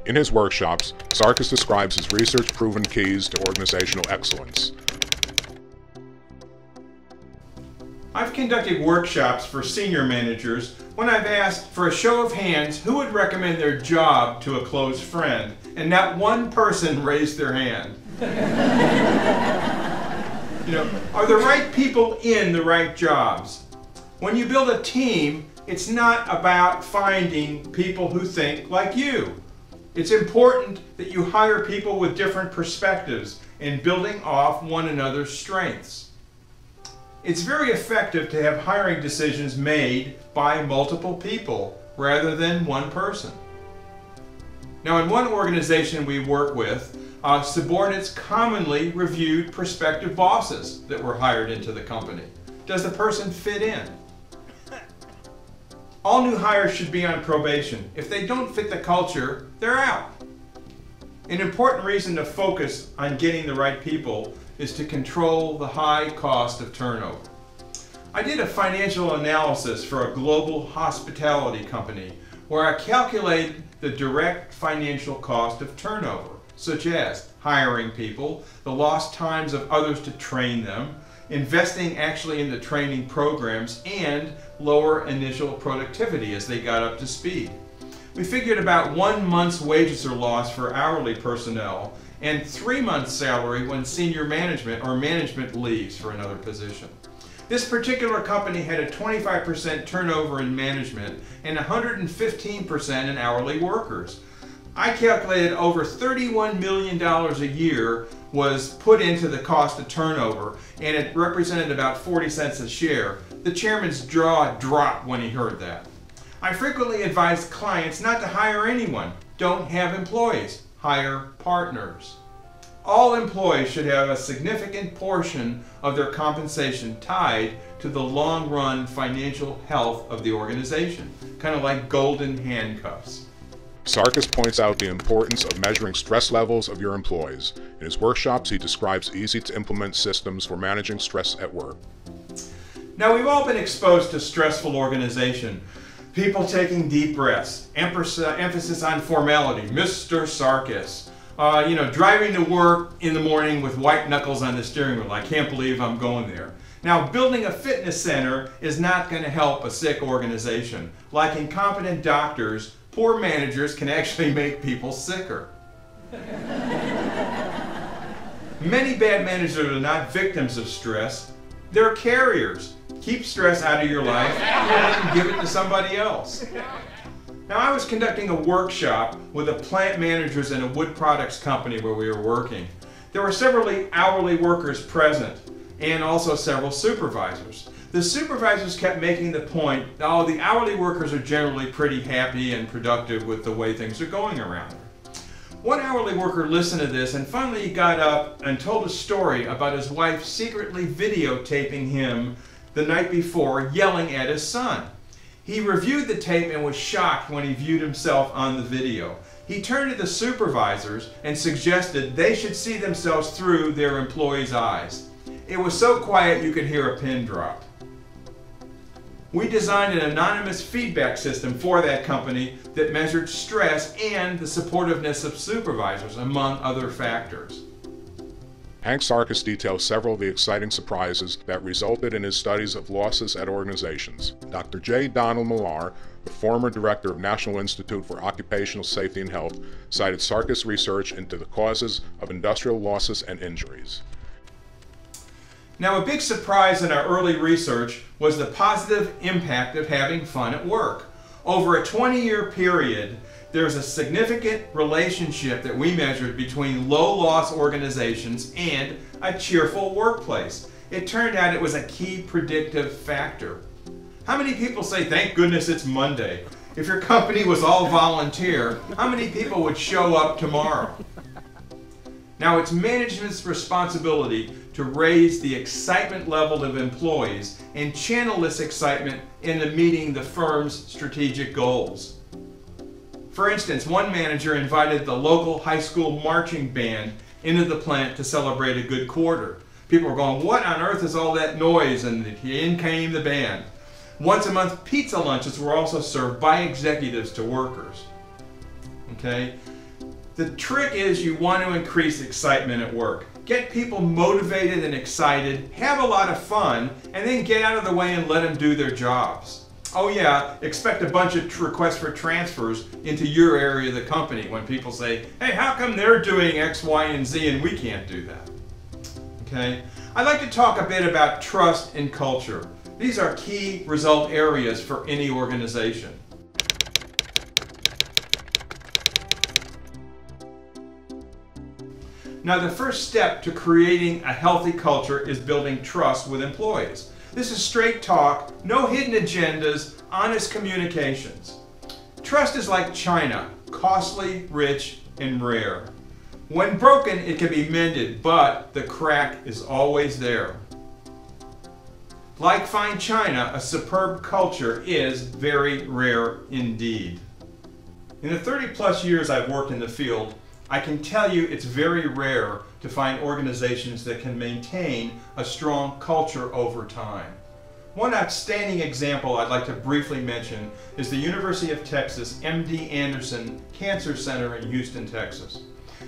In his workshops, Sarkis describes his research-proven keys to organizational excellence. I've conducted workshops for senior managers when I've asked for a show of hands who would recommend their job to a close friend, and not one person raised their hand. Are the right people in the right jobs? When you build a team, it's not about finding people who think like you. It's important that you hire people with different perspectives and building off one another's strengths. It's very effective to have hiring decisions made by multiple people rather than one person. Now, in one organization we work with, subordinates commonly reviewed prospective bosses that were hired into the company. Does the person fit in? All new hires should be on probation. If they don't fit the culture, they're out. An important reason to focus on getting the right people is to control the high cost of turnover. I did a financial analysis for a global hospitality company where I calculated the direct financial cost of turnover, such as hiring people, the lost times of others to train them, investing actually in the training programs, and lower initial productivity as they got up to speed. We figured about 1 month's wages are lost for hourly personnel and 3 months' salary when senior management or management leaves for another position. This particular company had a 25% turnover in management and 115% in hourly workers. I calculated over $31 million a year was put into the cost of turnover, and it represented about 40 cents a share. The chairman's jaw dropped when he heard that. I frequently advise clients not to hire anyone. Don't have employees. Hire partners. All employees should have a significant portion of their compensation tied to the long-run financial health of the organization, kind of like golden handcuffs. Sarkis points out the importance of measuring stress levels of your employees. In his workshops, he describes easy-to-implement systems for managing stress at work. Now, we've all been exposed to stressful organization. People taking deep breaths, emphasis on formality, Mr. Sarkis. Driving to work in the morning with white knuckles on the steering wheel. I can't believe I'm going there. Now, building a fitness center is not going to help a sick organization. Like incompetent doctors, poor managers can actually make people sicker. Many bad managers are not victims of stress. They're carriers. Keep stress out of your life and give it to somebody else. Now, I was conducting a workshop with the plant managers in a wood products company where we were working. There were several hourly workers present and also several supervisors. The supervisors kept making the point, oh, the hourly workers are generally pretty happy and productive with the way things are going around there. One hourly worker listened to this and finally he got up and told a story about his wife secretly videotaping him the night before yelling at his son. He reviewed the tape and was shocked when he viewed himself on the video. He turned to the supervisors and suggested they should see themselves through their employees' eyes. It was so quiet you could hear a pin drop. We designed an anonymous feedback system for that company that measured stress and the supportiveness of supervisors, among other factors. Hank Sarkis details several of the exciting surprises that resulted in his studies of losses at organizations. Dr. J. Donald Millar, the former director of National Institute for Occupational Safety and Health, cited Sarkis' research into the causes of industrial losses and injuries. Now, a big surprise in our early research was the positive impact of having fun at work. Over a 20-year period, there's a significant relationship that we measured between low-loss organizations and a cheerful workplace. It turned out it was a key predictive factor. How many people say, thank goodness it's Monday? If your company was all volunteer, how many people would show up tomorrow? Now, it's management's responsibility to raise the excitement level of employees and channel this excitement into meeting the firm's strategic goals. For instance, one manager invited the local high school marching band into the plant to celebrate a good quarter. People were going, what on earth is all that noise? And in came the band. Once a month, pizza lunches were also served by executives to workers. Okay? The trick is you want to increase excitement at work. Get people motivated and excited, have a lot of fun, and then get out of the way and let them do their jobs. Oh yeah, expect a bunch of requests for transfers into your area of the company when people say, hey, how come they're doing X, Y, and Z and we can't do that? Okay? I'd like to talk a bit about trust and culture. These are key result areas for any organization. Now, the first step to creating a healthy culture is building trust with employees. This is straight talk, no hidden agendas, honest communications. Trust is like china, costly, rich, and rare. When broken, it can be mended, but the crack is always there. Like fine china, a superb culture is very rare indeed. In the 30+ years I've worked in the field, I can tell you it's very rare to find organizations that can maintain a strong culture over time. One outstanding example I'd like to briefly mention is the University of Texas MD Anderson Cancer Center in Houston, Texas.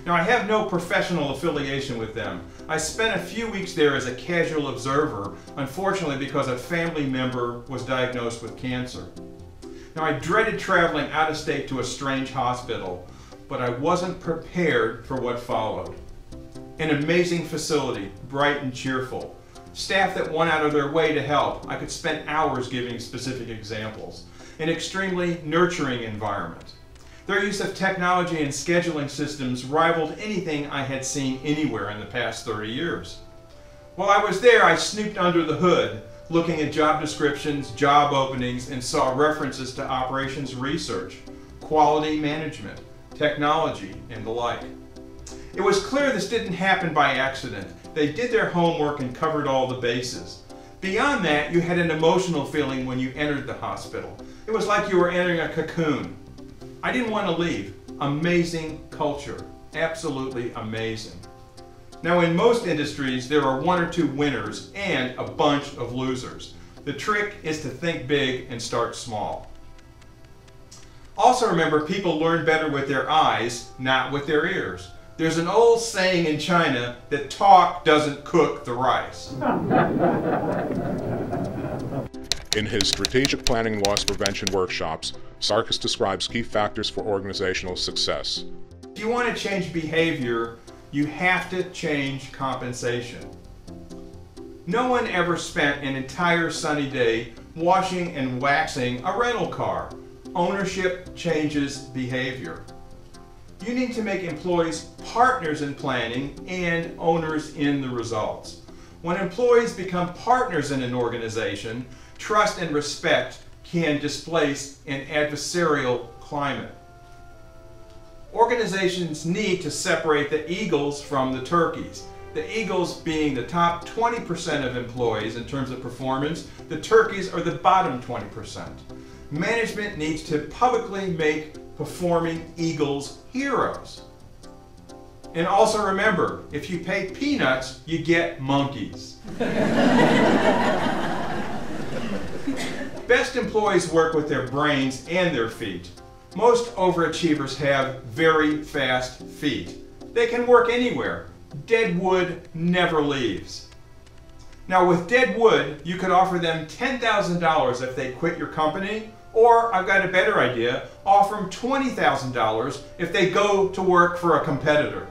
Now, I have no professional affiliation with them. I spent a few weeks there as a casual observer, unfortunately because a family member was diagnosed with cancer. Now, I dreaded traveling out of state to a strange hospital, but I wasn't prepared for what followed. An amazing facility, bright and cheerful. Staff that went out of their way to help. I could spend hours giving specific examples. An extremely nurturing environment. Their use of technology and scheduling systems rivaled anything I had seen anywhere in the past 30 years. While I was there, I snooped under the hood, looking at job descriptions, job openings, and saw references to operations research, quality management, technology, and the like. It was clear this didn't happen by accident. They did their homework and covered all the bases. Beyond that, you had an emotional feeling when you entered the hospital. It was like you were entering a cocoon. I didn't want to leave. Amazing culture. Absolutely amazing. Now, in most industries, there are 1 or 2 winners and a bunch of losers. The trick is to think big and start small. Also remember, people learn better with their eyes, not with their ears. There's an old saying in China that talk doesn't cook the rice. In his Strategic Planning Loss Prevention workshops, Sarkis describes key factors for organizational success. If you want to change behavior, you have to change compensation. No one ever spent an entire sunny day washing and waxing a rental car. Ownership changes behavior. You need to make employees partners in planning and owners in the results. When employees become partners in an organization, trust and respect can displace an adversarial climate. Organizations need to separate the eagles from the turkeys. The eagles being the top 20% of employees in terms of performance, the turkeys are the bottom 20%. Management needs to publicly make performing eagles heroes. And also remember, if you pay peanuts, you get monkeys. Best employees work with their brains and their feet. Most overachievers have very fast feet. They can work anywhere. Dead wood never leaves. Now, with dead wood, you could offer them $10,000 if they quit your company, or I've got a better idea, offer them $20,000 if they go to work for a competitor.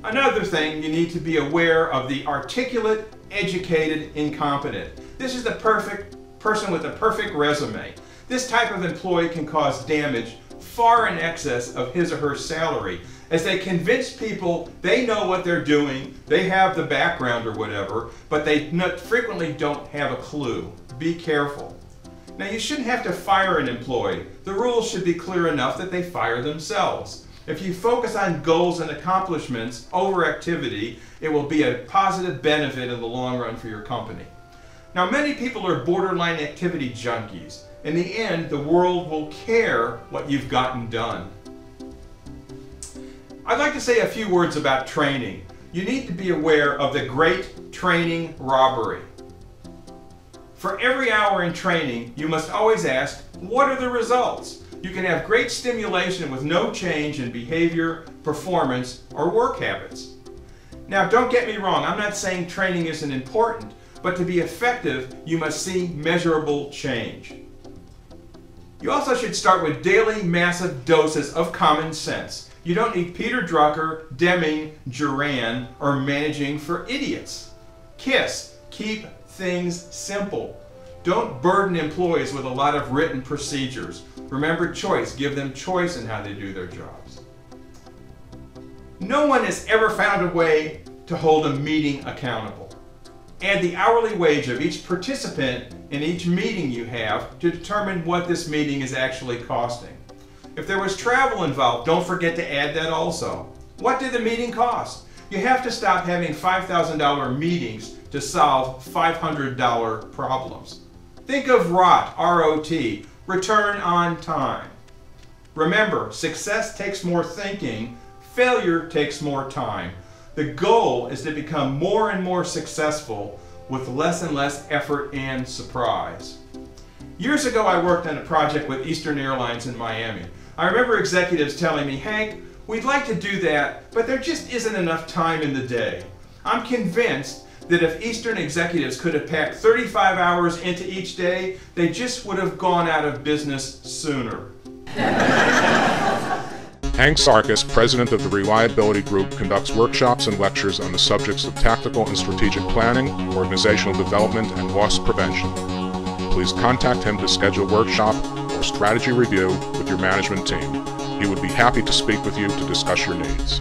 Another thing, you need to be aware of the articulate, educated, incompetent. This is the perfect person with the perfect resume. This type of employee can cause damage far in excess of his or her salary, as they convince people they know what they're doing, they have the background or whatever, but they frequently don't have a clue. Be careful. Now, you shouldn't have to fire an employee. The rules should be clear enough that they fire themselves. If you focus on goals and accomplishments over activity, it will be a positive benefit in the long run for your company. Now, many people are borderline activity junkies. In the end, the world will care what you've gotten done. I'd like to say a few words about training. You need to be aware of the great training robbery. For every hour in training, you must always ask, what are the results? You can have great stimulation with no change in behavior, performance, or work habits. Now, don't get me wrong, I'm not saying training isn't important, but to be effective, you must see measurable change. You also should start with daily massive doses of common sense. You don't need Peter Drucker, Deming, Duran, or managing for idiots. KISS, keep things simple. Don't burden employees with a lot of written procedures. Remember choice, give them choice in how they do their jobs. No one has ever found a way to hold a meeting accountable. Add the hourly wage of each participant in each meeting you have to determine what this meeting is actually costing. If there was travel involved, don't forget to add that also. What did the meeting cost? You have to stop having $5,000 meetings to solve $500 problems. Think of ROT, R-O-T, return on time. Remember, success takes more thinking, failure takes more time. The goal is to become more and more successful with less and less effort and surprise. Years ago, I worked on a project with Eastern Airlines in Miami. I remember executives telling me, "Hank, we'd like to do that, but there just isn't enough time in the day." I'm convinced that if Eastern executives could have packed 35 hours into each day, they just would have gone out of business sooner. Hank Sarkis, president of the Reliability Group, conducts workshops and lectures on the subjects of tactical and strategic planning, organizational development, and loss prevention. Please contact him to schedule a workshop or strategy review with your management team. He would be happy to speak with you to discuss your needs.